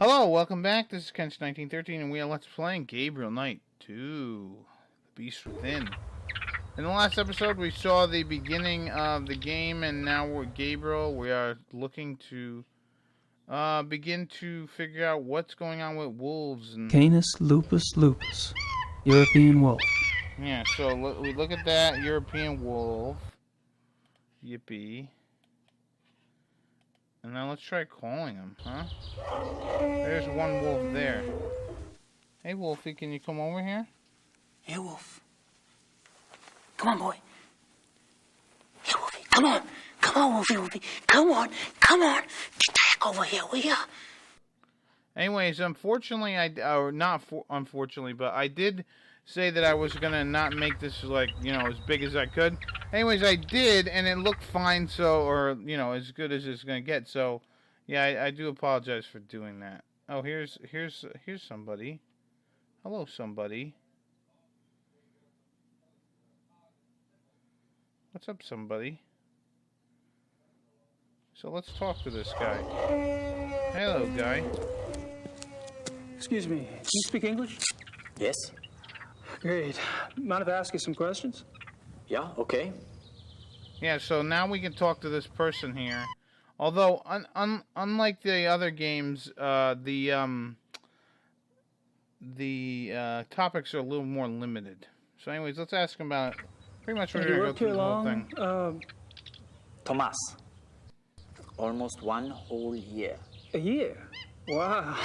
Hello, welcome back. This is Kench1913, and we are Let's Playing Gabriel Knight 2, The Beast Within. In the last episode, we saw the beginning of the game, and now we're Gabriel. We are looking to begin to figure out what's going on with wolves. And Canis lupus lupus, European wolf. yeah, so we look at that European wolf. Yippee. And now let's try calling him, huh? There's one wolf there. Hey, Wolfie, can you come over here? Hey, Wolf. Come on, boy. Hey, Wolfie, come on. Come on, Wolfie. Come on. Get back over here, will ya? Anyways, unfortunately, unfortunately, but I did say that I was gonna not make this as big as I could. Anyways, I did, and it looked fine. So, or as good as it's gonna get. So, yeah, I do apologize for doing that. Oh, here's somebody. Hello, somebody. What's up, somebody? So let's talk to this guy. Hello, guy. Excuse me, can you speak English? Yes. Great. Mind if I ask you some questions? Yeah, okay. Yeah, so now we can talk to this person here. Although, unlike the other games, the topics are a little more limited. So anyways, let's ask him about pretty much we're going to go through the whole thing. Thomas. Almost 1 whole year. A year? Wow.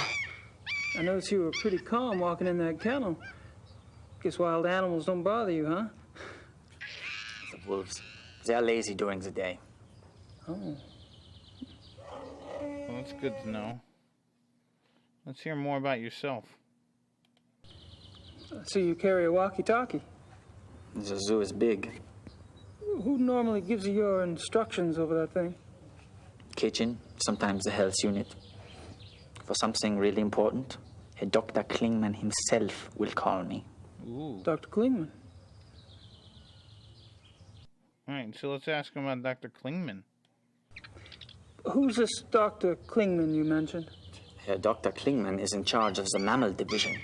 I noticed you were pretty calm walking in that kennel. Guess wild animals don't bother you, huh? The wolves. They're lazy during the day. Oh. Well, that's good to know. Let's hear more about yourself. So you carry a walkie-talkie? The zoo is big. Who normally gives you your instructions over that thing? Kitchen, sometimes the health unit. For something really important, Herr Doktor Klingmann himself will call me. Ooh. Dr. Klingmann. Alright, so let's ask him about Dr. Klingmann. Who's this Dr. Klingmann you mentioned? Herr Doktor Klingmann is in charge of the mammal division.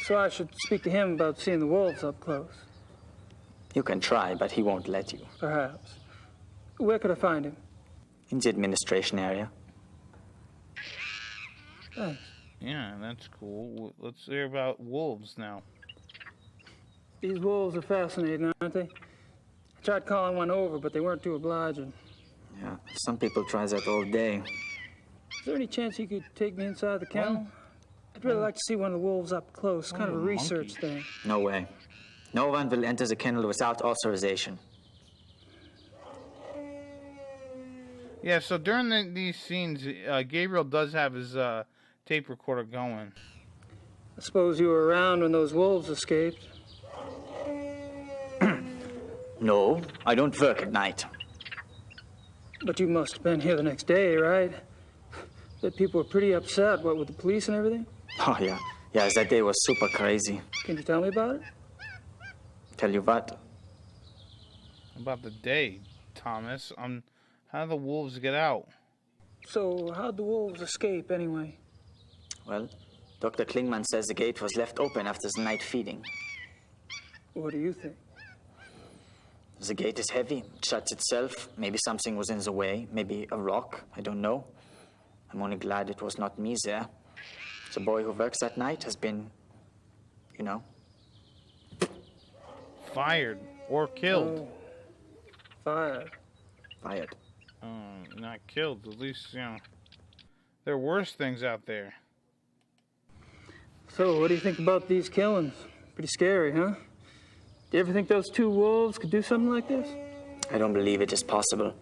So I should speak to him about seeing the wolves up close. You can try, but he won't let you. Perhaps. Where could I find him? In the administration area. Thanks. Yeah, that's cool. Let's hear about wolves now. These wolves are fascinating, aren't they? I tried calling one over, but they weren't too obliging. Yeah, some people try that all day. Is there any chance you could take me inside the kennel? I'd really like to see one of the wolves up close, kind of a research thing. No way. No one will enter the kennel without authorization. Yeah, so during these scenes, Gabriel does have his tape recorder going. I suppose you were around when those wolves escaped. No, I don't work at night. But you must have been here the next day, right? That people were pretty upset, what, with the police and everything? Oh, yeah. Yeah, that day was super crazy. Can you tell me about it? Tell you what? About the day, Thomas. How did the wolves get out? So, how'd the wolves escape, anyway? Well, Dr. Klingmann says the gate was left open after the night feeding. What do you think? The gate is heavy. It shuts itself. Maybe something was in the way. Maybe a rock. I don't know. I'm only glad it was not me there. The boy who works that night has been, Fired or killed. Fired. Fired. Not killed. At least, there are worse things out there. So, what do you think about these killings? Pretty scary, huh? Do you ever think those 2 wolves could do something like this? I don't believe it is possible.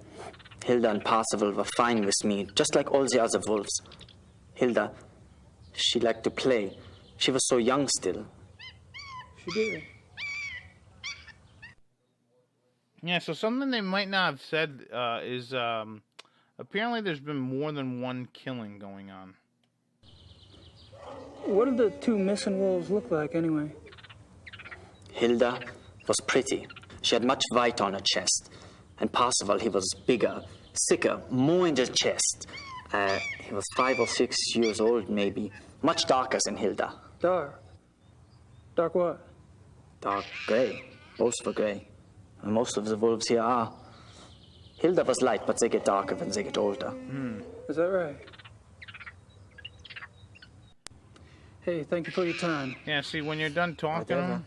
Hilda and Parzival were fine with me, just like all the other wolves. Hilda, she liked to play. She was so young still. She did. Yeah, so something they might not have said is apparently there's been more than one killing going on. What did the 2 missing wolves look like, anyway? Hilda was pretty. She had much white on her chest. And Parzival, he was bigger, thicker, more in the chest. He was 5 or 6 years old, maybe. Much darker than Hilda. Dark. Dark what? Dark gray. Both were gray. And most of the wolves here are. Hilda was light, but they get darker when they get older. Is that right? Hey, thank you for your time. Yeah, see, when you're done talking to Whatever. them,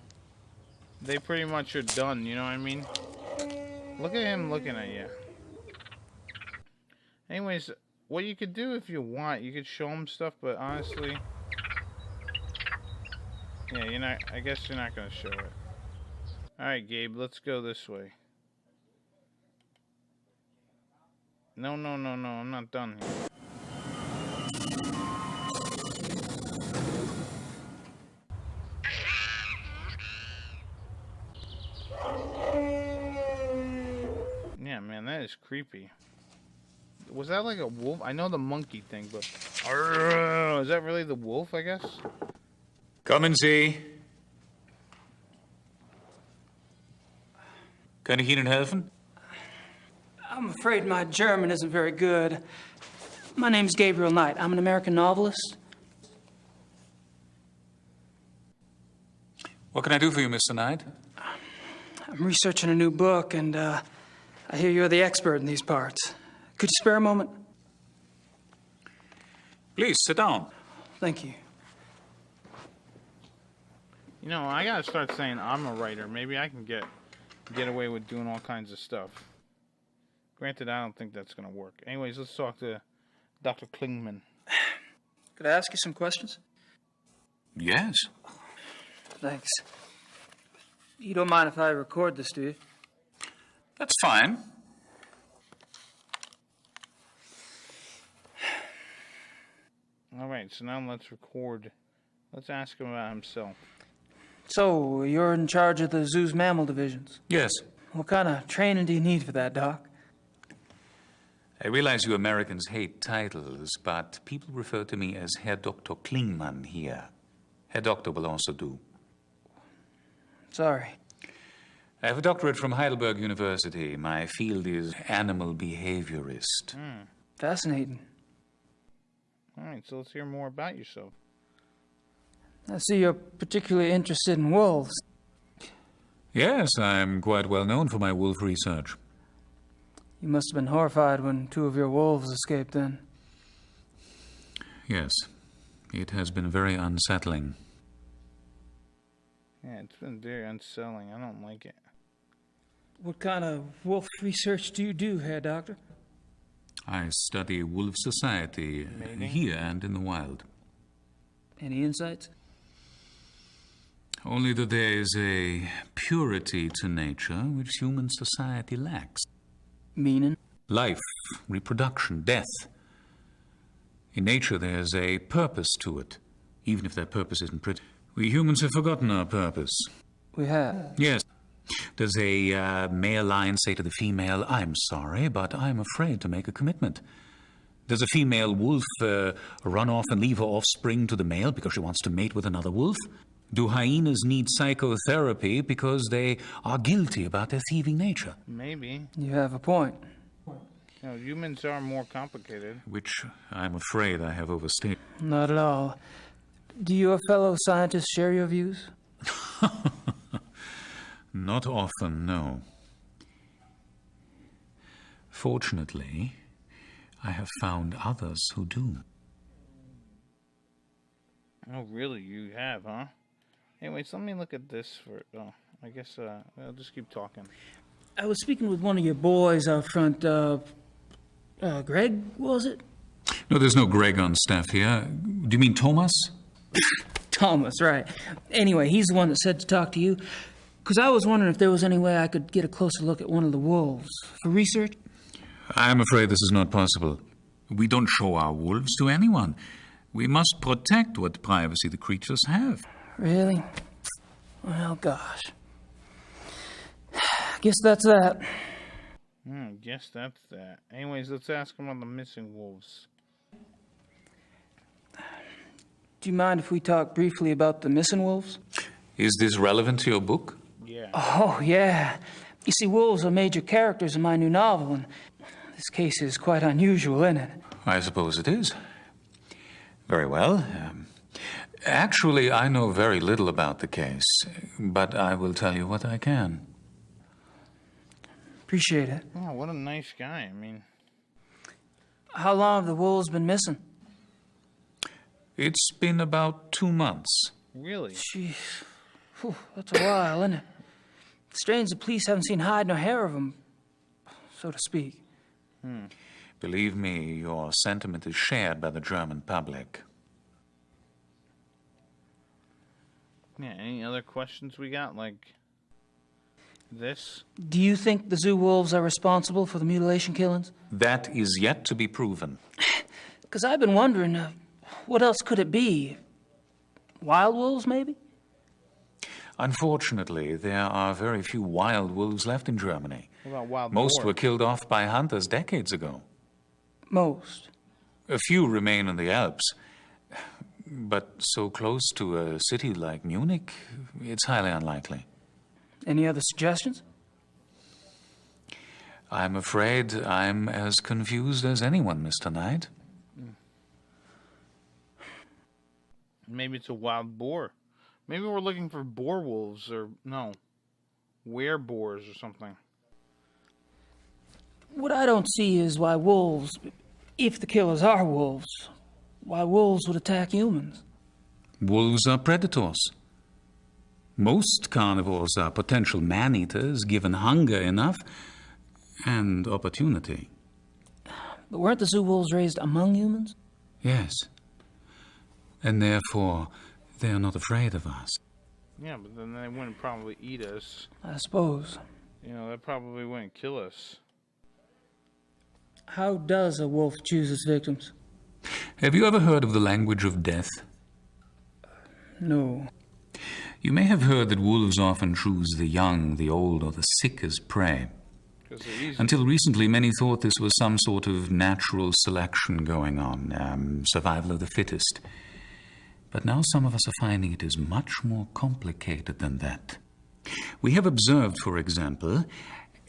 they pretty much are done, you know what I mean? Look at him looking at you. Anyways, what you could do if you want, you could show him stuff, but honestly... Yeah, you're not... I guess you're not going to show it. Alright, Gabe, let's go this way. No, I'm not done here. Yeah, man, that is creepy. Was that like a wolf? I know the monkey thing, but... Is that really the wolf, I guess? Kommen Sie. Kann ich Ihnen helfen? I'm afraid my German isn't very good. My name's Gabriel Knight. I'm an American novelist. What can I do for you, Mr. Knight? I'm researching a new book, and I hear you're the expert in these parts. Could you spare a moment? Please, sit down. Thank you. You know, I gotta start saying I'm a writer. Maybe I can get away with doing all kinds of stuff. Granted, I don't think that's gonna work. Anyways, let's talk to Dr. Klingmann. Could I ask you some questions? Yes. Thanks. You don't mind if I record this, do you? That's fine. Alright, so now let's record. Let's ask him about himself. So, you're in charge of the zoo's mammal divisions. Yes. What kind of training do you need for that, Doc? I realize you Americans hate titles, but people refer to me as Herr Doktor Klingmann here. Herr Doktor will also do. Sorry. I have a doctorate from Heidelberg University. My field is animal behaviorist. Fascinating. Alright, so let's hear more about yourself. I see you're particularly interested in wolves. Yes, I'm quite well known for my wolf research. You must have been horrified when 2 of your wolves escaped then. Yes, it has been very unsettling. Yeah, it's been very unsettling. I don't like it. What kind of wolf research do you do, Herr Doctor? I study wolf society here and in the wild. Any insights? Only that there is a purity to nature which human society lacks. Meaning? Life, reproduction, death. In nature there's a purpose to it, even if that purpose isn't pretty. We humans have forgotten our purpose. We have. Yes. Does a male lion say to the female, "I'm sorry, but I'm afraid to make a commitment"? Does a female wolf run off and leave her offspring to the male because she wants to mate with another wolf? Do hyenas need psychotherapy because they are guilty about their thieving nature? Maybe. You have a point. You know, humans are more complicated. Which I'm afraid I have overstated. Not at all. Do your fellow scientists share your views? Not often, no. Fortunately, I have found others who do. Oh, really? You have, huh? Anyways, let me look at this for... Oh, I guess I'll just keep talking. I was speaking with one of your boys out front. Greg, was it? No, there's no Greg on staff here. Do you mean Thomas? Thomas, right. Anyway, he's the one that said to talk to you. Because I was wondering if there was any way I could get a closer look at one of the wolves for research. I'm afraid this is not possible. We don't show our wolves to anyone. We must protect what privacy the creatures have. Really? Well, gosh. Guess that's that. Guess that's that. Anyways, let's ask him on the missing wolves. Do you mind if we talk briefly about the missing wolves? Is this relevant to your book? Yeah. Oh, yeah. You see, wolves are major characters in my new novel, and this case is quite unusual, isn't it? I suppose it is. Very well. Actually, I know very little about the case, but I will tell you what I can. Appreciate it. Oh, what a nice guy. I mean, How long have the wolves been missing? It's been about 2 months. really? Jeez. Whew, that's a while, isn't it? Strange the police haven't seen hide nor hair of them, so to speak. Believe me, your sentiment is shared by the German public. Yeah, any other questions we got? Like this? Do you think the zoo wolves are responsible for the mutilation killings? That is yet to be proven. Because I've been wondering, what else could it be? Wild wolves, maybe? Unfortunately, there are very few wild wolves left in Germany. What about wild Most boar? were killed off by hunters decades ago. Most. A few remain in the Alps. But so close to a city like Munich, it's highly unlikely. Any other suggestions? I'm afraid I'm as confused as anyone, Mr. Knight. Maybe it's a wild boar. Maybe we're looking for boar wolves or no, were-boars or something. What I don't see is why wolves, if the killers are wolves, why wolves would attack humans. Wolves are predators. Most carnivores are potential man-eaters given hunger enough and opportunity. But weren't the zoo wolves raised among humans? Yes. And therefore, they are not afraid of us. Yeah, but then they wouldn't probably eat us. I suppose. You know, they probably wouldn't kill us. How does a wolf choose its victims? Have you ever heard of the language of death? No. You may have heard that wolves often choose the young, the old, or the sick as prey. 'Cause they're easy. Until recently, many thought this was some sort of natural selection going on, survival of the fittest. But now some of us are finding it is much more complicated than that. We have observed, for example,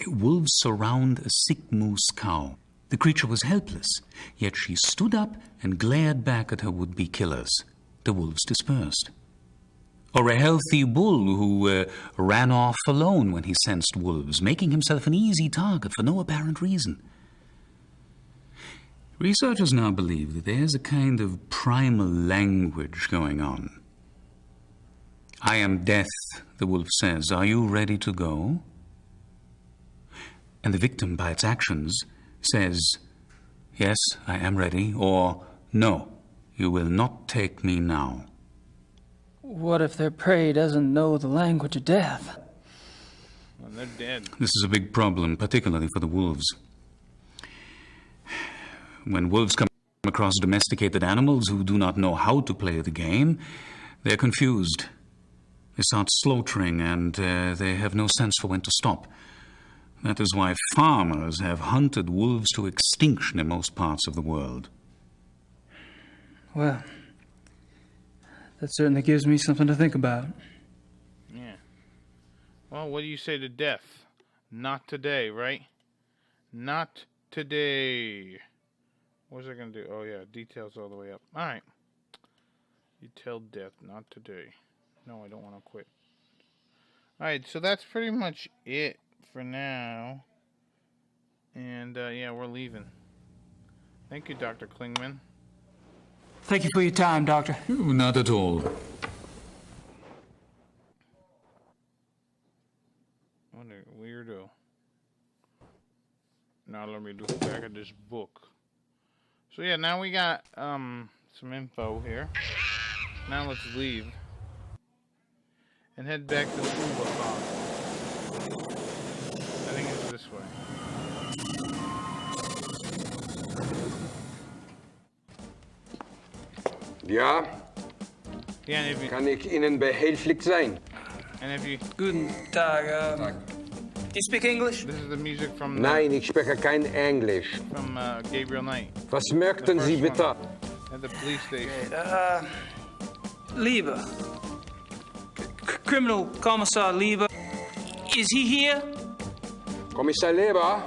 wolves surround a sick moose cow. The creature was helpless, yet she stood up and glared back at her would-be killers. The wolves dispersed. Or a healthy bull who ran off alone when he sensed wolves, making himself an easy target for no apparent reason. Researchers now believe that there's a kind of primal language going on. I am death, the wolf says. Are you ready to go? And the victim, by its actions, says, yes, I am ready, or no, you will not take me now. What if their prey doesn't know the language of death? Well, they're dead. This is a big problem, particularly for the wolves. When wolves come across domesticated animals who do not know how to play the game, they're confused. They start slaughtering and they have no sense for when to stop. That is why farmers have hunted wolves to extinction in most parts of the world. Well, that certainly gives me something to think about. Yeah. Well, what do you say to death? Not today, right? Not today. What's it going to do? Oh, yeah, details all the way up. All right. You tell death, not today. No, I don't want to quit. All right, so that's pretty much it for now. And, yeah, we're leaving. Thank you, Dr. Klingmann. Thank you for your time, Doctor. Not at all. What a weirdo. Now let me look back at this book. So yeah, now we got some info here. Now let's leave and head back to the Uber farm. I think it's this way. Ja, Yeah, and if you, kan ik Ihnen behilflich zijn? Guten Tag. Do you speak English? this is the music from Nein, ich spreche kein Englisch. from Gabriel Knight Was möchten Sie first bitte? at the police station. Lieber. Criminal Commissar Lieber. Is he here? Kommissar Leber,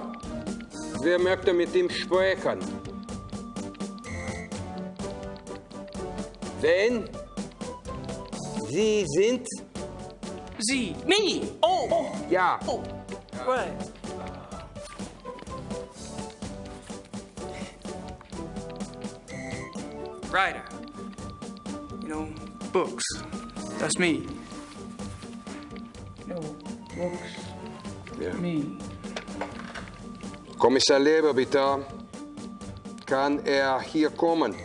wer möchte mit ihm sprechen? Wen? Sie sind? Z. Me! Oh! Ja. Oh! Right. Writer. You know, books. That's me. No, books. Ja. Me. Kommissar Leber, bitte. Kann er hier kommen?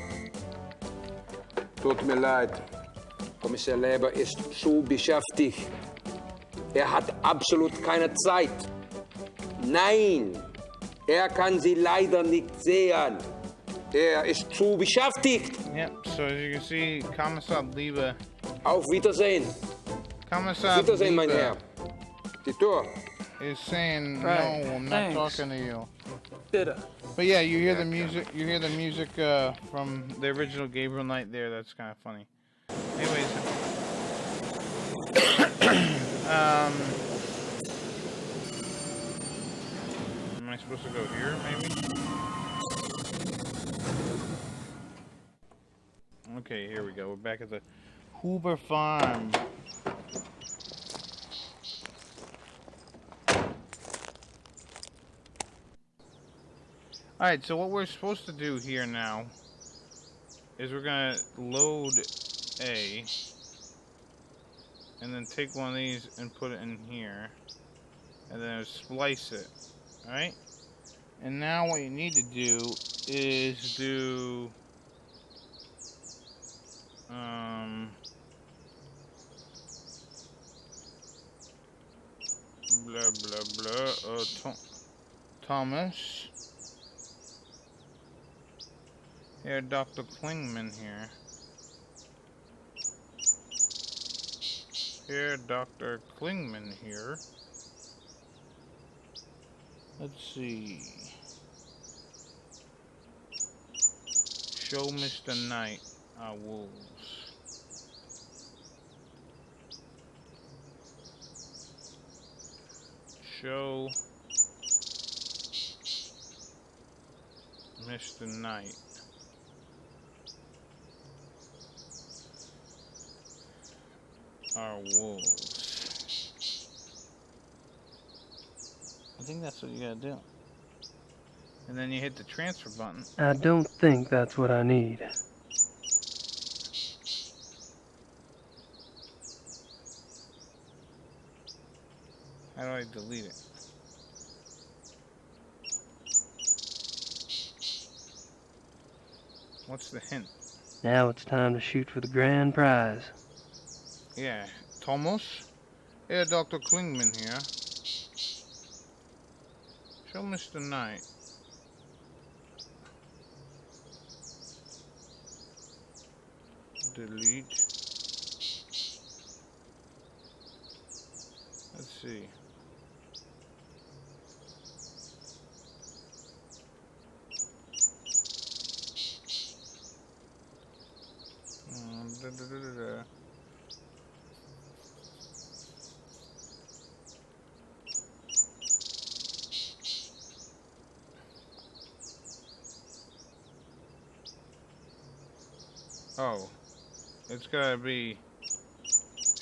Tut mir leid. Kommissar Leber ist zu beschäftigt. Er hat absolut keine Zeit. Nein, er kann Sie leider nicht sehen. Er ist zu beschäftigt. Yep, so as you can see, Kommissar Liebe. Auf Wiedersehen. Kommissar Wiedersehen, mein Liebe Herr. Die Tür. is saying, Right, no, I'm not thanks. talking to you. Bitter. But yeah, you hear the music. You hear the music from the original Gabriel Knight there. That's kind of funny. Anyways, am I supposed to go here? Maybe. Okay, here we go. We're back at the Hoover Farm. Alright, so what we're supposed to do here now is we're gonna load A and then take one of these and put it in here and then splice it. Alright? And now what you need to do is do blah blah blah Thomas. Herr Doktor Klingmann here. Herr Doktor Klingmann here. Let's see. Show Mr. Knight our wolves. Show Mr. Knight. Our wolves. I think that's what you gotta do. And then you hit the transfer button. I don't think that's what I need. How do I delete it? What's the hint? Now it's time to shoot for the grand prize. Yeah, Thomas? Herr Doktor Klingmann here. Show Mr. Knight. Delete. Let's see. Da, da, da, da, da. Oh, it's gotta be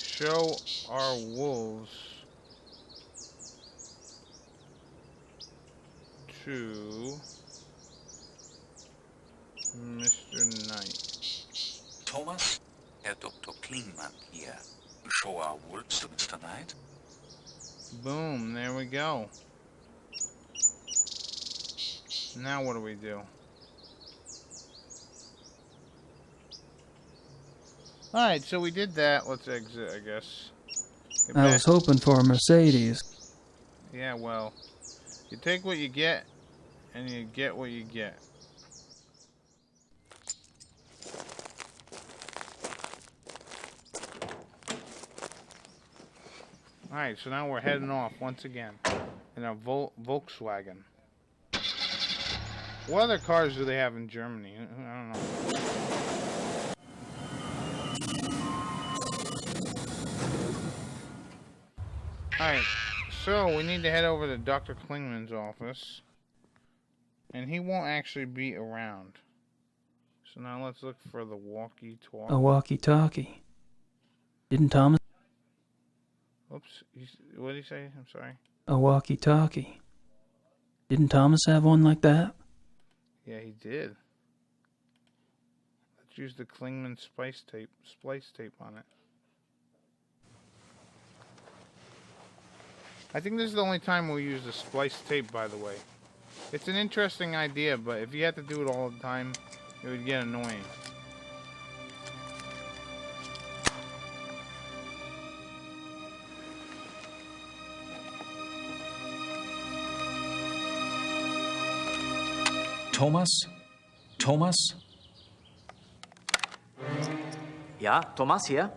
show our wolves to Mr. Knight. Thomas, Herr Doktor Klingmann here. Show our wolves to Mr. Knight. Boom, there we go. Now what do we do? Alright, so we did that. Let's exit, I guess. Get I back. was hoping for a Mercedes. Yeah, well, you take what you get, and you get what you get. Alright, so now we're heading off once again in a Volkswagen. What other cars do they have in Germany? I don't know. Alright, so we need to head over to Dr. Klingmann's office. And he won't actually be around. So now let's look for the walkie-talkie. A walkie-talkie. Didn't Thomas... Oops. What did he say? I'm sorry. A walkie-talkie. Didn't Thomas have one like that? Yeah, he did. Let's use the Klingmann splice tape on it. I think this is the only time we'll use the splice tape, by the way. It's an interesting idea, but if you had to do it all the time, it would get annoying. Thomas? Thomas? Ja, Thomas hier.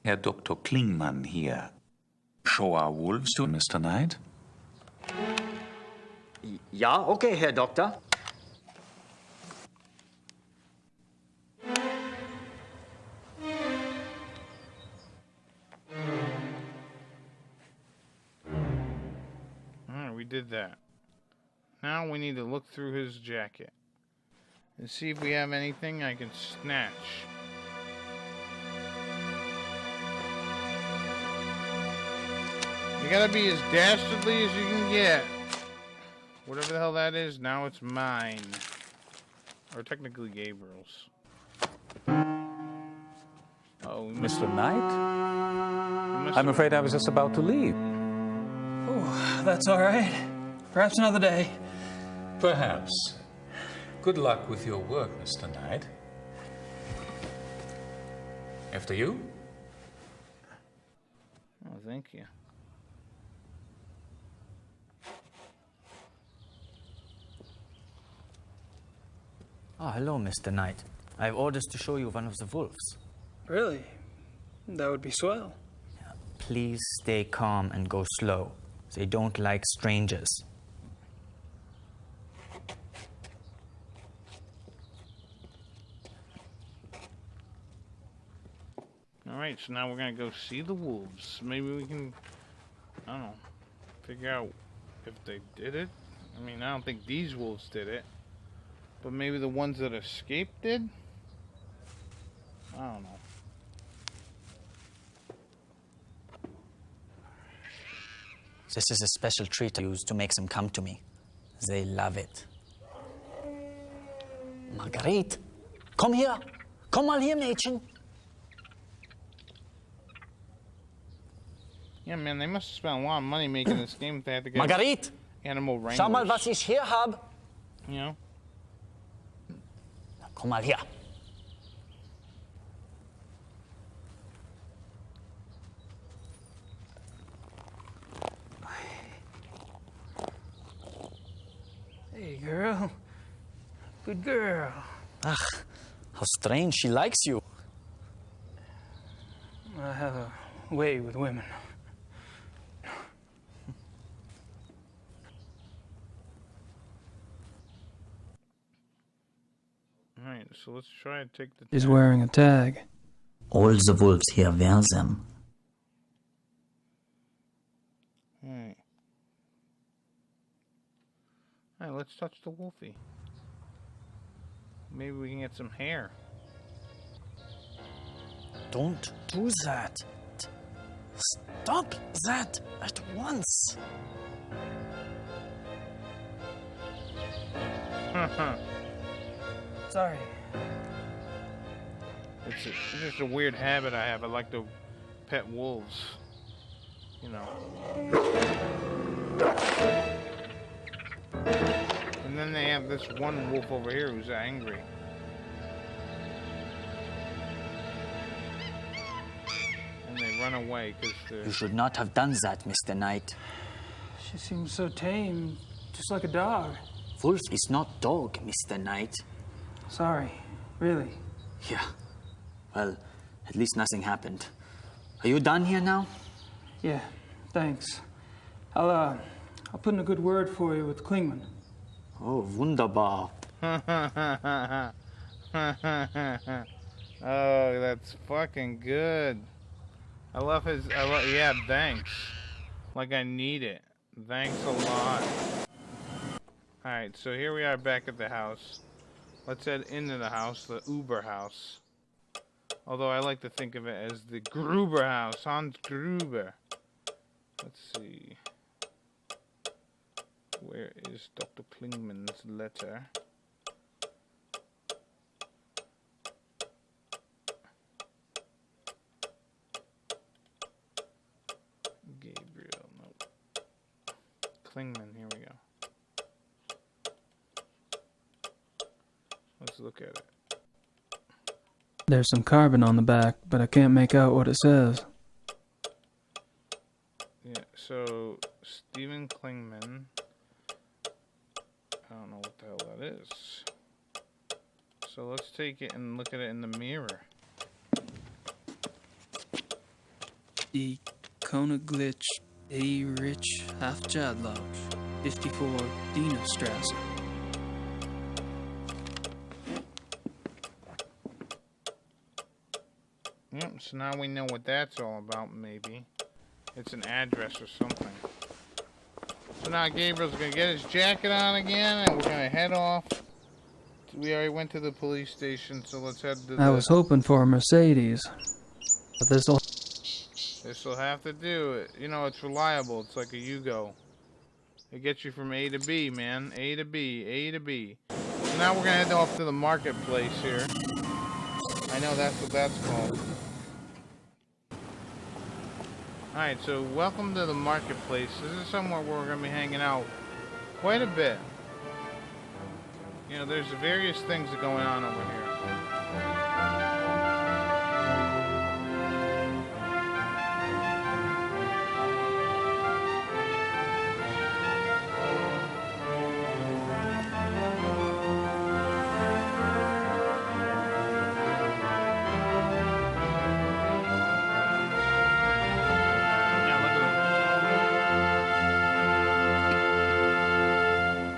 Herr Doktor Klingmann hier. Show our wolves to Mr. Knight? Ja, okay, Herr Doktor. Alright, we did that. Now we need to look through his jacket and see if we have anything I can snatch. You gotta be as dastardly as you can get. Whatever the hell that is, now it's mine. Or technically Gabriel's. Oh, Mr. Knight? I'm afraid I was just about to leave. Oh, that's all right. Perhaps another day. Perhaps. Good luck with your work, Mr. Knight. After you? Oh, thank you. Oh, hello, Mr. Knight. I have orders to show you one of the wolves. Really? That would be swell. Please stay calm and go slow. They don't like strangers. Alright, so now we're gonna go see the wolves. Maybe we can, I don't know, figure out if they did it. I mean, I don't think these wolves did it. But maybe the ones that escaped did? I don't know. This is a special treat I use to make them come to me. They love it. Marguerite, komm hier. Komm mal hier, Mädchen. Yeah, man, they must have spent a lot of money making this game if they had to get Marguerite, animal wranglers. schau mal, was ich hier habe. You know? Komm mal her. Hey, girl. Good girl. Ach, how strange, she likes you. I have a way with women. Alright, so let's try to take the He's tag. wearing a tag. All the wolves here wear them. Alright. Alright, let's touch the wolfie. Maybe we can get some hair. Don't do that. Stop that at once. Sorry. It's just a weird habit I have. I like to pet wolves. You know. And then they have this one wolf over here who's angry. And they run away because You they're... should not have done that, Mr. Knight. She seems so tame, just like a dog. Wolf is not dog, Mr. Knight. Sorry, really. Yeah. Well, at least nothing happened. Are you done here now? Yeah, thanks. I'll put in a good word for you with Klingmann. Oh, wunderbar. Oh, that's fucking good. Yeah, thanks. Like I need it. Thanks a lot. Alright, so here we are back at the house. Let's head into the house, the Uber house. Although I like to think of it as the Gruber house, Hans Gruber. Let's see. Where is Dr. Klingmann's letter? Gabriel, nope. Klingmann, here we go. Let's look at it. There's some carbon on the back, but I can't make out what it says. Yeah, so Stephen Klingmann. I don't know what the hell that is. So let's take it and look at it in the mirror. Die Koeniglitz A. Rich Hafjadlodge, 54 Dienerstrasse. Yep, so now we know what that's all about, maybe. It's an address or something. So now Gabriel's gonna get his jacket on again, and we're gonna head off. We already went to the police station, so let's head to the... I was hoping for a Mercedes, but this'll... This'll have to do it. You know, it's reliable. It's like a Yugo. It gets you from A to B, man. A to B, A to B. So now we're gonna head off to the marketplace here. I know that's what that's called. Alright, so welcome to the marketplace. This is somewhere where we're going to be hanging out quite a bit. You know, there's various things going on over here.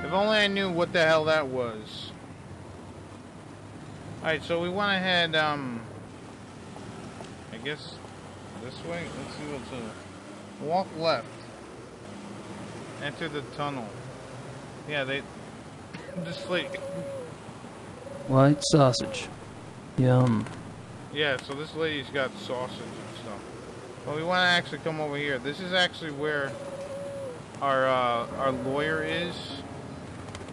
If only I knew what the hell that was. Alright, so we went ahead, I guess this way? Let's see what's walk left. Enter the tunnel. Yeah, this lady. White sausage. Yum. Yeah, so this lady's got sausage and stuff. But we want to actually come over here. This is actually where our lawyer is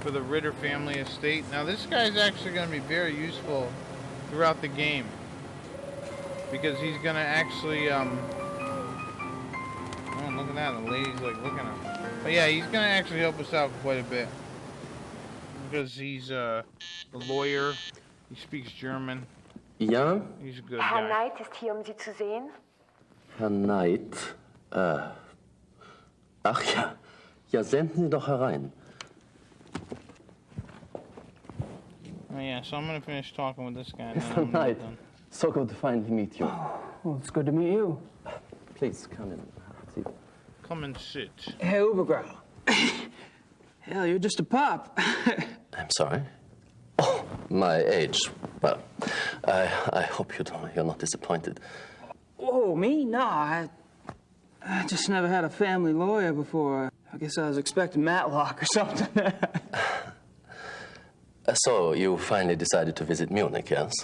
for the Ritter family estate. Now this guy's actually going to be very useful throughout the game, because he's going to actually oh, look at that, the lady's like looking at him. But yeah, he's going to actually help us out quite a bit, because he's the lawyer. He speaks German. Ja? He's a good Herr guy. Knight ist hier, Sie zu sehen. Herr Knight? Ach ja. Ja, senden Sie doch herein. Oh yeah, so I'm going to finish talking with this guy. And then Mr. I'm gonna be Knight, done. so good to finally meet you. Well, it's good to meet you. Please, come in. See. Come and sit. Hey, Ubergrau. Hell, you're just a pup. I'm sorry. Oh, my age. Well, I hope you're not disappointed. Whoa, me? No, I just never had a family lawyer before. I guess I was expecting Matlock or something. So, you finally decided to visit Munich, yes?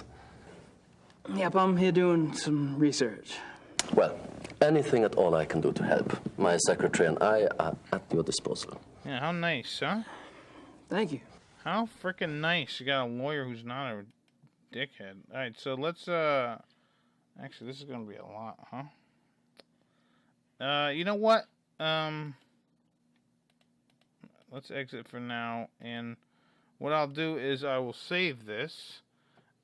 Yep, I'm here doing some research. Well, anything at all I can do to help. My secretary and I are at your disposal. Yeah, how nice, huh? Thank you. How freaking nice. You got a lawyer who's not a dickhead. Alright, so let's, actually, this is gonna be a lot, huh? You know what? Let's exit for now, and what I'll do is I will save this,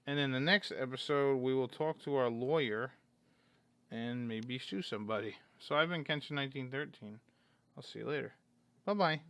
and in the next episode, we will talk to our lawyer, and maybe sue somebody. So I've been Kenshin1913. I'll see you later. Bye-bye.